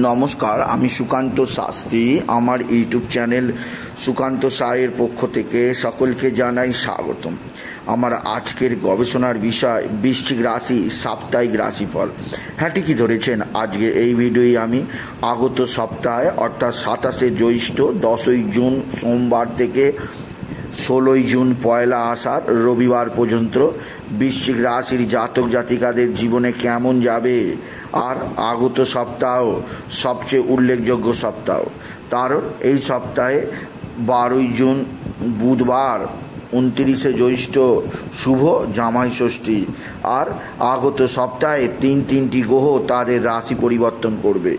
নমস্কার, আমি সুকান্ত শাস্ত্রী। আমার ইউটিউব চ্যানেল সুকান্ত সায়ের পক্ষ থেকে সকলকে জানাই স্বাগতম। আমার আজকের গবেষণার বিষয় বৃশ্চিক রাশি সাপ্তাহিক রাশিফল। হ্যাঁ, ঠিকই ধরেছেন। আজকে এই ভিডিওই আমি আগত সপ্তাহে অর্থাৎ 27শে জ্যৈষ্ঠ 10ই জুন সোমবার থেকে 16ই জুন পয়লা আষাঢ় রবিবার পর্যন্ত বৃশ্চিক রাশির জাতক জাতিকাদের জীবনে কেমন যাবে, আর আগত সপ্তাহ সবচেয়ে উল্লেখযোগ্য সপ্তাহ। কারণ এই সপ্তাহে 12ই জুন বুধবার, 29শে জ্যৈষ্ঠ শুভ জামাই ষষ্ঠী, আর আগত সপ্তাহে তিনটি গ্রহ তাদের রাশি পরিবর্তন করবে।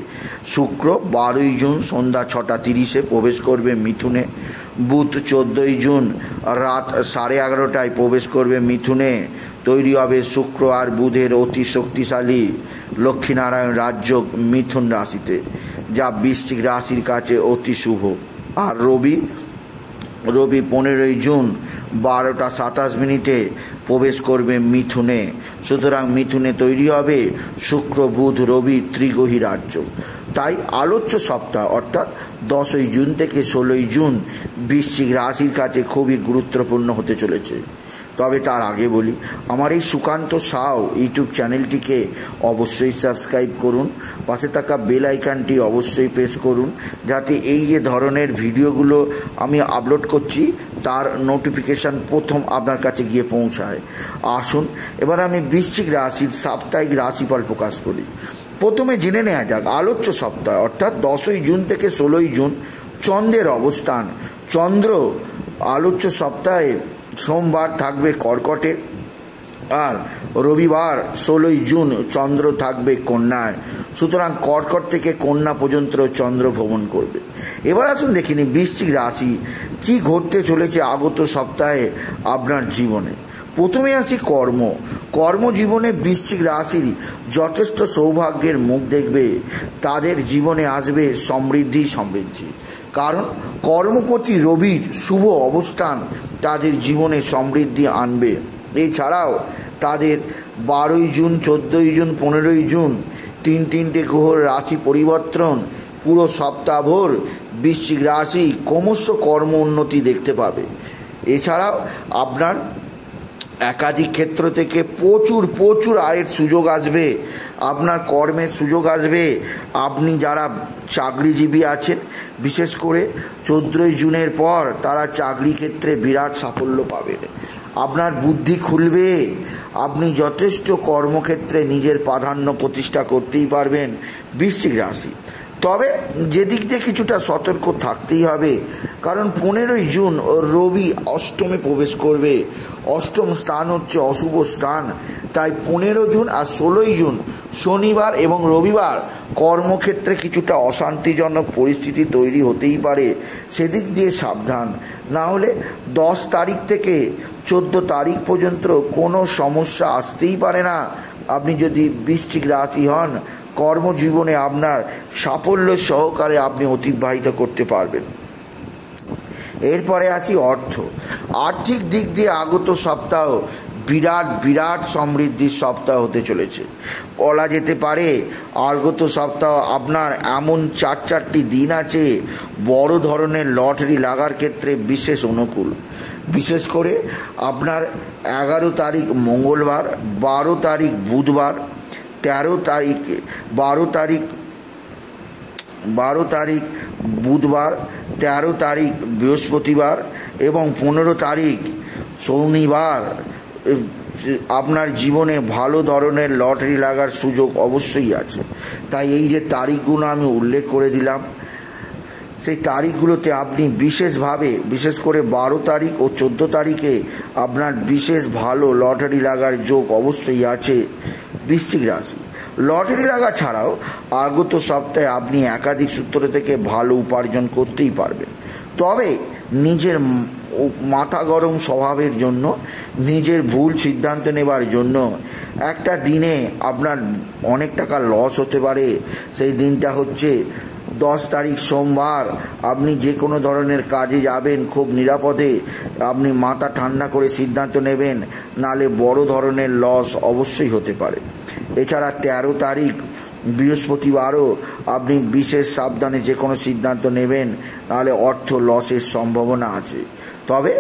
শুক্র 12ই জুন সন্ধ্যা 6:30 প্রবেশ করবে মিথুনে, বুধ 14ই জুন রাত 11:30টায় প্রবেশ করবে মিথুনে। তৈরি হবে শুক্র আর বুধের অতি শক্তিশালী লক্ষ্মীনারায়ণ রাজযোগ মিথুন রাশিতে, যা বৃশ্চিক রাশির কাছে অতি শুভ। আর রবি 15ই জুন 12:27 প্রবেশ করবে মিথুনে। সুতরাং মিথুনে তৈরি হবে শুক্র বুধ রবি ত্রিগ্রহী রাজযোগ। তাই আলোচ্য সপ্তাহ অর্থাৎ 10ই জুন থেকে 16ই জুন বৃশ্চিক রাশির কাছে খুবই গুরুত্বপূর্ণ হতে চলেছে। তবে তার আগে বলি, আমার এই সুকান্ত সাউ ইউটিউব চ্যানেলটিকে অবশ্যই সাবস্ক্রাইব করুন, পাশে থাকা বেল আইকনটি অবশ্যই প্রেস করুন, যাতে এই যে ধরনের ভিডিওগুলো আমি আপলোড করছি তার নোটিফিকেশান প্রথম আপনার কাছে গিয়ে পৌঁছায়। আসুন এবার আমি বৃশ্চিক রাশির সাপ্তাহিক রাশিফল প্রকাশ করি। প্রথমে জেনে নেওয়া যাক আলোচ্য সপ্তাহ অর্থাৎ 10ই জুন থেকে 16ই জুন চন্দ্রের অবস্থান। চন্দ্র আলোচ্য সপ্তাহে সোমবার থাকবে কর্কটে, আর রবিবার 16ই জুন চন্দ্র থাকবে কন্যায়। সুতরাং কর্কট থেকে কন্যা পর্যন্ত চন্দ্র ভ্রমণ করবে। এবার আসুন দেখিনি বৃশ্চিক রাশি কি ঘটতে চলেছে আগত সপ্তাহে আপনার জীবনে। প্রথমে আসি কর্মজীবনে বৃশ্চিক রাশির যথেষ্ট সৌভাগ্যের মুখ দেখবে। তাদের জীবনে আসবে সমৃদ্ধি। কারণ কর্মপতি রবির শুভ অবস্থান তাদের জীবনে সমৃদ্ধি আনবে। এছাড়াও তাদের 12ই জুন 14ই জুন 15ই জুন তিনটে গ্রহর রাশি পরিবর্তন পুরো সপ্তাহভর বৃশ্চিক রাশি ক্রমশ কর্ম উন্নতি দেখতে পাবে। এছাড়াও আপনার একাধিক ক্ষেত্র থেকে প্রচুর আয়ের সুযোগ আসবে, আপনার কর্মের সুযোগ আসবে। আপনি যারা চাকরিজীবী আছেন, বিশেষ করে 14ই জুনের পর তারা চাকরি ক্ষেত্রে বিরাট সাফল্য পাবেন। আপনার বুদ্ধি খুলবে, আপনি যথেষ্ট কর্মক্ষেত্রে নিজের প্রাধান্য প্রতিষ্ঠা করতেই পারবেন বৃশ্চিক রাশি। তবে যেদিক দিয়ে কিছুটা সতর্ক থাকতেই হবে, কারণ 15ই জুন রবি অষ্টমে প্রবেশ করবে। অষ্টম স্থান হচ্ছে অশুভ স্থান। তাই 15 জুন আর 16ই জুন শনিবার এবং রবিবার কর্মক্ষেত্রে কিছুটা অশান্তিজনক পরিস্থিতি তৈরি হতেই পারে, সেদিক দিয়ে সাবধান। না হলে 10 তারিখ থেকে 14 তারিখ পর্যন্ত কোনো সমস্যা আসতেই পারে না। আপনি যদি বৃশ্চিক রাশি হন, কর্মজীবনে আপনার সাফল্য সহকারে আপনি অতিবাহিত করতে পারবেন। এরপরে আসি আর্থিক দিক দিয়ে আগত সপ্তাহ বিরাট সমৃদ্ধির সপ্তাহ হতে চলেছে। বলা যেতে পারে আগত সপ্তাহ আপনার এমন 4টি দিন আছে বড় ধরনের লটারি লাগার ক্ষেত্রে বিশেষ অনুকূল। বিশেষ করে আপনার 11 তারিখ মঙ্গলবার, 12 তারিখ বুধবার, 12 তারিখ বুধবার, 13 তারিখ বৃহস্পতিবার এবং 15 তারিখ শনিবার আপনার জীবনে ভালো ধরনের লটারি লাগার সুযোগ অবশ্যই আছে। তাই এই যে তারিখগুলো আমি উল্লেখ করে দিলাম, সেই তারিখগুলোতে আপনি বিশেষভাবে, বিশেষ করে 12 তারিখ ও 14 তারিখে আপনার বিশেষ ভালো লটারি লাগার যোগ অবশ্যই আছে বৃশ্চিক রাশি। লটারি লাগা ছাড়াও আগত সপ্তাহে আপনি একাধিক সূত্র থেকে ভালো উপার্জন করতেই পারবেন। তবে নিজের মাথা গরম স্বভাবের জন্য, নিজের ভুল সিদ্ধান্ত নেবার জন্য একটা দিনে আপনার অনেক টাকা লস হতে পারে। সেই দিনটা হচ্ছে 10 তারিখ সোমবার। আপনি যে কোনো ধরনের কাজে যাবেন খুব নিরাপদে, আপনি মাথা ঠান্ডা করে সিদ্ধান্ত নেবেন, নালে বড় ধরনের লস অবশ্যই হতে পারে। এছাড়া 13 তারিখ বৃহস্পতিবারও আপনি বিশেষ সাবধানে যে কোনো সিদ্ধান্ত নেবেন, নাহলে অর্থ লসের সম্ভাবনা আছে। তবে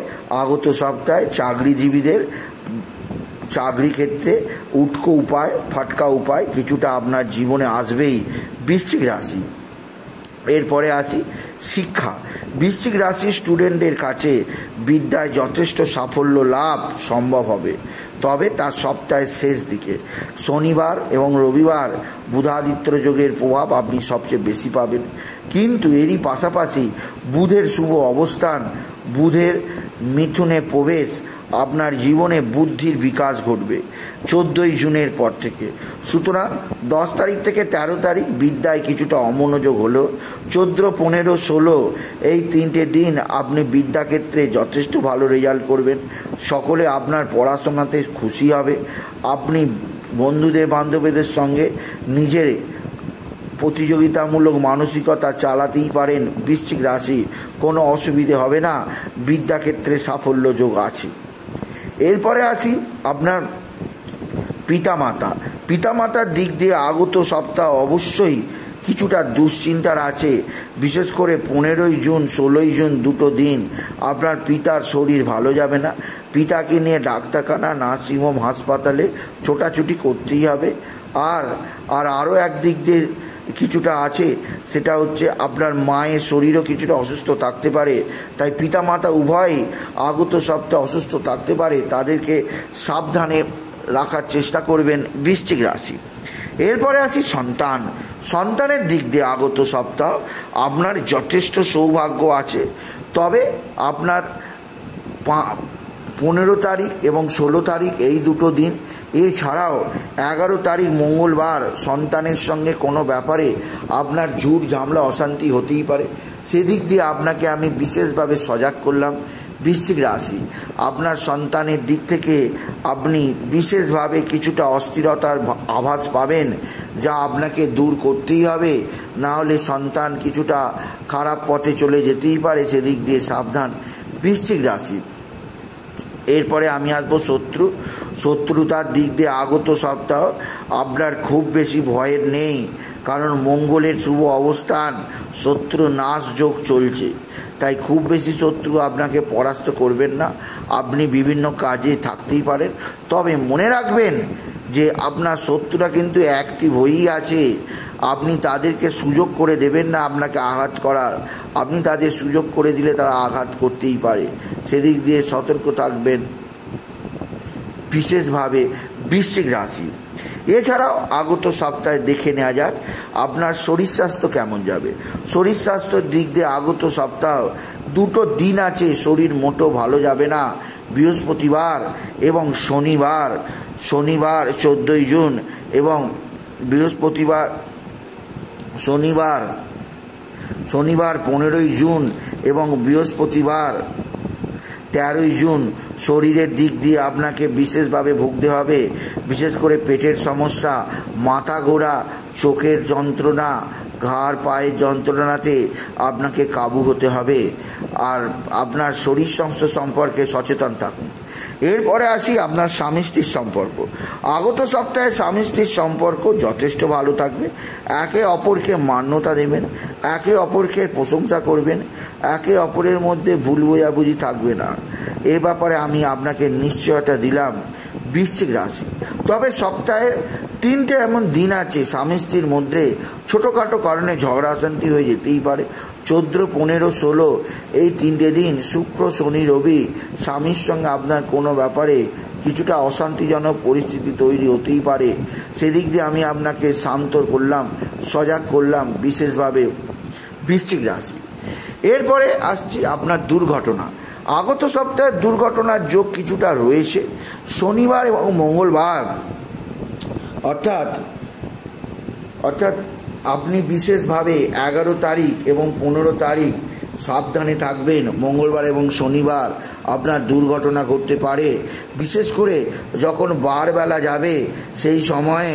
আগত সপ্তাহে চাকরিজীবীদের চাকরি ক্ষেত্রে উটকো উপায়, ফাটকা উপায় কিছুটা আপনার জীবনে আসবেই বৃশ্চিক রাশি। এরপরে আসি শিক্ষা। বৃশ্চিক রাশির স্টুডেন্টদের কাছে বিদ্যায় যথেষ্ট সাফল্য লাভ সম্ভব হবে, তবে তার সপ্তাহের শেষ দিকে শনিবার এবং রবিবার বুধাদিত্য যোগের প্রভাব আপনি সবচেয়ে বেশি পাবেন। কিন্তু এরই পাশাপাশি বুধের শুভ অবস্থান, বুধের মিথুনে প্রবেশ আপনার জীবনে বুদ্ধির বিকাশ ঘটবে 14ই জুনের পর থেকে। সুতরাং 10 তারিখ থেকে 13 তারিখ বিদ্যায় কিছুটা অমনোযোগ হলেও 14, 15, 16 এই 3টে দিন আপনি বিদ্যাক্ষেত্রে যথেষ্ট ভালো রেজাল্ট করবেন। সকলে আপনার পড়াশোনাতে খুশি হবে। আপনি বন্ধুদের বান্ধবীদের সঙ্গে নিজের প্রতিযোগিতামূলক মানসিকতা চালাতেই পারেন। বৃশ্চিক রাশি কোনো অসুবিধে হবে না, বিদ্যাক্ষেত্রে সাফল্য যোগ আছে। এরপরে আসি আপনার পিতামাতা। পিতামাতার দিক দিয়ে আগত সপ্তাহ অবশ্যই কিছুটা দুশ্চিন্তার আছে। বিশেষ করে 15ই জুন, 16ই জুন দুটো দিন আপনার পিতার শরীর ভালো যাবে না। পিতাকে নিয়ে ডাক্তারখানা, নার্সিংহোম, হাসপাতালে ছোটাছুটি করতেই হবে। আরও একদিক দিয়ে কিছুটা আছে, সেটা হচ্ছে আপনার মায়ের শরীরও কিছুটা অসুস্থ থাকতে পারে। তাই পিতামাতা উভয়ই আগত সপ্তাহে অসুস্থ থাকতে পারে, তাদেরকে সাবধানে রাখার চেষ্টা করবেন বৃশ্চিক রাশি। এরপরে আসি সন্তান। সন্তানের দিক দিয়ে আগত সপ্তাহ আপনার যথেষ্ট সৌভাগ্য আছে, তবে আপনার 15 তারিখ এবং 16 তারিখ এই দুটো দিন, এছাড়াও 11 তারিখ মঙ্গলবার সন্তানের সঙ্গে কোনো ব্যাপারে আপনার ঝুট ঝামেলা অশান্তি হতেই পারে। সেদিক দিয়ে আপনাকে আমি বিশেষভাবে সজাগ করলাম বৃশ্চিক রাশি। আপনার সন্তানের দিক থেকে আপনি বিশেষভাবে কিছুটা অস্থিরতার আভাস পাবেন, যা আপনাকে দূর করতেই হবে, না হলে সন্তান কিছুটা খারাপ পথে চলে যেতেই পারে। সেদিক দিয়ে সাবধান বৃশ্চিক রাশি। এরপরে আমি আসবো শত্রুতার দিক দিয়ে আগত সপ্তাহ আপনার খুব বেশি ভয়ের নেই, কারণ মঙ্গলের শুভ অবস্থান, শত্রু নাশ যোগ চলছে। তাই খুব বেশি শত্রু আপনাকে পরাস্ত করবেন না। আপনি বিভিন্ন কাজে থাকতেই পারেন, তবে মনে রাখবেন যে আপনার শত্রুরা কিন্তু অ্যাক্টিভ হয়েই আছে। আপনি তাদেরকে সুযোগ করে দেবেন না আপনাকে আঘাত করার। আপনি তাদের সুযোগ করে দিলে তারা আঘাত করতেই পারে। সেদিক দিয়ে সতর্ক থাকবেন বিশেষভাবে বৃশ্চিক রাশি। এছাড়াও আগত সপ্তাহে দেখে নেওয়া যাক আপনার শরীর স্বাস্থ্য কেমন যাবে। শরীর স্বাস্থ্যের দিক দিয়ে আগত সপ্তাহ দুটো দিন আছে শরীর মোটো ভালো যাবে না, বৃহস্পতিবার এবং শনিবার। শনিবার 14ই জুন এবং বৃহস্পতিবার শনিবার 15ই জুন এবং বৃহস্পতিবার 13ই জুন শরীরের দিক দিয়ে আপনাকে বিশেষভাবে ভুগতে হবে। বিশেষ করে পেটের সমস্যা, মাথা ঘোরা, চোখের যন্ত্রণা, ঘাড় পায়ের যন্ত্রণাতে আপনাকে কাবু হতে হবে। আর আপনার শরীর স্বাস্থ্য সম্পর্কে সচেতন থাকুন। এরপরে আসি আপনার স্বামী স্ত্রীর সম্পর্ক। আগত সপ্তাহে স্বামী স্ত্রীর সম্পর্ক যথেষ্ট ভালো থাকবে। একে অপরকে মান্যতা দেবেন, একে অপরকে প্রশংসা করবেন, একে অপরের মধ্যে ভুল বোঝাবুঝি থাকবে না। এ ব্যাপারে আমি আপনাকে নিশ্চয়তা দিলাম বৃশ্চিক রাশি। তবে সপ্তাহের 3টে এমন দিন আছে স্বামী স্ত্রীর মধ্যে ছোটোখাটো কারণে ঝগড়া অশান্তি হয়ে যেতেই পারে। 14, 15, 16 এই 3টে দিন শুক্র, শনি, রবি স্বামীর সঙ্গে আপনার কোনো ব্যাপারে কিছুটা অশান্তিজনক পরিস্থিতি তৈরি হতেই পারে। সেদিক দিয়ে আমি আপনাকে শান্ত করলাম, সজাগ করলাম বিশেষভাবে বৃশ্চিক রাশি। এরপরে আসছি আপনার দুর্ঘটনা। আগত সপ্তাহে দুর্ঘটনার যোগ কিছুটা রয়েছে। শনিবার এবং মঙ্গলবার অর্থাৎ আপনি বিশেষভাবে 11 তারিখ এবং 15 তারিখ সাবধানে থাকবেন। মঙ্গলবার এবং শনিবার আপনার দুর্ঘটনা ঘটতে পারে। বিশেষ করে যখন বারবেলা যাবে সেই সময়ে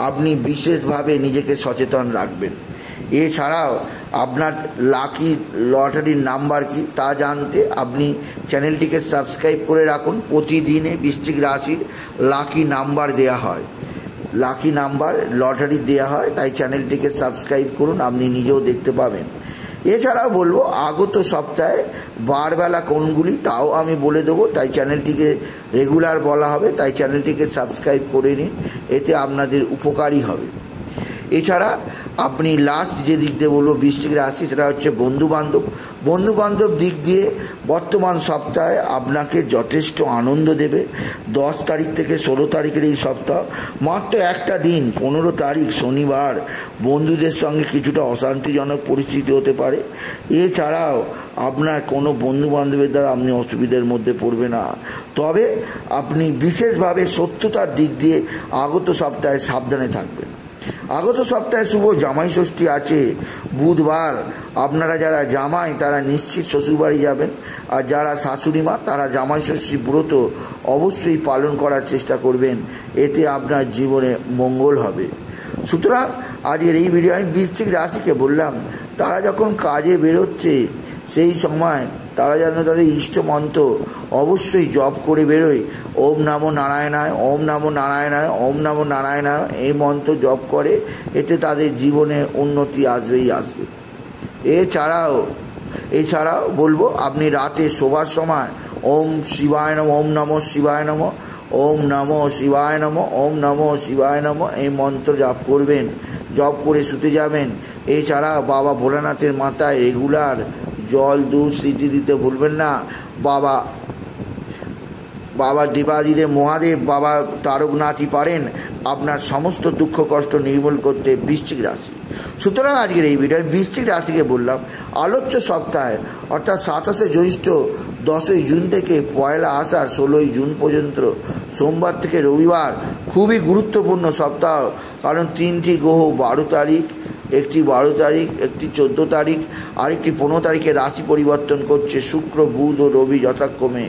আপনি বিশেষভাবে নিজেকে সচেতন রাখবেন। এছাড়াও আপনার লাকি লটারির নাম্বার কি তা জানতে আপনি চ্যানেলটিকে সাবস্ক্রাইব করে রাখুন। প্রতিদিনে বৃশ্চিক রাশির লাকি নাম্বার দেয়া হয়। লাকি নাম্বার লটারি দেওয়া হয়, তাই চ্যানেলটিকে সাবস্ক্রাইব করুন, আপনি নিজেও দেখতে পাবেন। এছাড়াও বলবো আগত সপ্তাহে বারবেলা কোনগুলি তাও আমি বলে দেবো, তাই চ্যানেলটিকে রেগুলার বলা হবে, তাই চ্যানেলটিকে সাবস্ক্রাইব করে নিন, এতে আপনাদের উপকারী হবে। এছাড়া আপনি লাস্ট যে দিক দিয়ে বলবো বৃশ্চিক রাশি, সেটা হচ্ছে বন্ধুবান্ধব দিক দিয়ে বর্তমান সপ্তাহে আপনাকে যথেষ্ট আনন্দ দেবে। 10 তারিখ থেকে 16 তারিখের এই সপ্তাহ মাত্র একটা দিন, 15 তারিখ শনিবার, বন্ধুদের সঙ্গে কিছুটা অশান্তিজনক পরিস্থিতি হতে পারে। এছাড়াও আপনার কোনো বন্ধুবান্ধবের দ্বারা আপনি অসুবিধার মধ্যে পড়বে না, তবে আপনি বিশেষভাবে সত্যতার দিক দিয়ে আগত সপ্তাহে সাবধানে থাকবেন। আগত সপ্তাহে শুভ জামাই ষষ্ঠী আছে বুধবার। আপনারা যারা জামাই তারা নিশ্চিত শ্বশুরবাড়ি যাবেন, আর যারা শাশুড়ি মা তারা জামাই ষষ্ঠী ব্রত অবশ্যই পালন করার চেষ্টা করবেন, এতে আপনার জীবনে মঙ্গল হবে। সুতরাং আজকের এই ভিডিও আমি বৃশ্চিক রাশিকে বললাম, তারা যখন কাজে বেরোচ্ছে সেই সময় তারা যেন তাদের ইষ্ট মন্ত্র অবশ্যই জপ করে বেরোয়। ওম নমো নারায়ণায়, ওম নমো নারায়ণায়, ওম নমো নারায়ণায়, এই মন্ত্র জপ করে, এতে তাদের জীবনে উন্নতি আসবেই আসবে। এছাড়াও বলবো আপনি রাতে শোবার সময় ওম শিবায় নমঃ, ওম নমঃ শিবায় নমঃ, ওম নমঃ শিবায় নমঃ, ওম নমঃ শিবায় নমঃ, এই মন্ত্র জপ করবেন, জপ করে শুতে যাবেন। এছাড়া বাবা ভোলানাথের মাথায় রেগুলার জল দুধ সিটি দিতে ভুলবেন না। বাবা দেবাদিদেব মহাদেব, বাবা তারকনাথই পারেন আপনার সমস্ত দুঃখ কষ্ট নির্মূল করতে বৃশ্চিক রাশি। সুতরাং আজকের এই ভিডিও বৃশ্চিক রাশিকে বললাম আলোচ্য সপ্তাহে অর্থাৎ 27শে জ্যৈষ্ঠ 10ই জুন থেকে 1 আষাঢ় 16ই জুন পর্যন্ত, সোমবার থেকে রবিবার খুবই গুরুত্বপূর্ণ সপ্তাহ, কারণ 3টি গ্রহ 12 তারিখ, একটি 12 তারিখ, একটি 14 তারিখ, আরেকটি 15 তারিখে রাশি পরিবর্তন করছে শুক্র, বুধ ও রবি যথাক্রমে।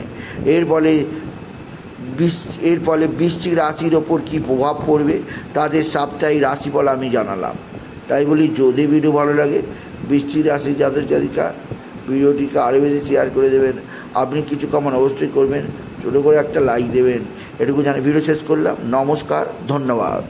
এর ফলে বৃশ্চিক রাশির ওপর কী প্রভাব পড়বে তাদের সাপ্তাহিক রাশিফল আমি জানালাম। তাই বলি যদি ভিডিও ভালো লাগে বৃশ্চিক রাশির জাতক জাতিকা ভিডিওটিকে আরও বেশি শেয়ার করে দেবেন। আপনি কিছু কমেন্ট অবশ্যই করবেন, ছোটো করে একটা লাইক দেবেন, এটুকু জানি ভিডিও শেষ করলাম। নমস্কার, ধন্যবাদ।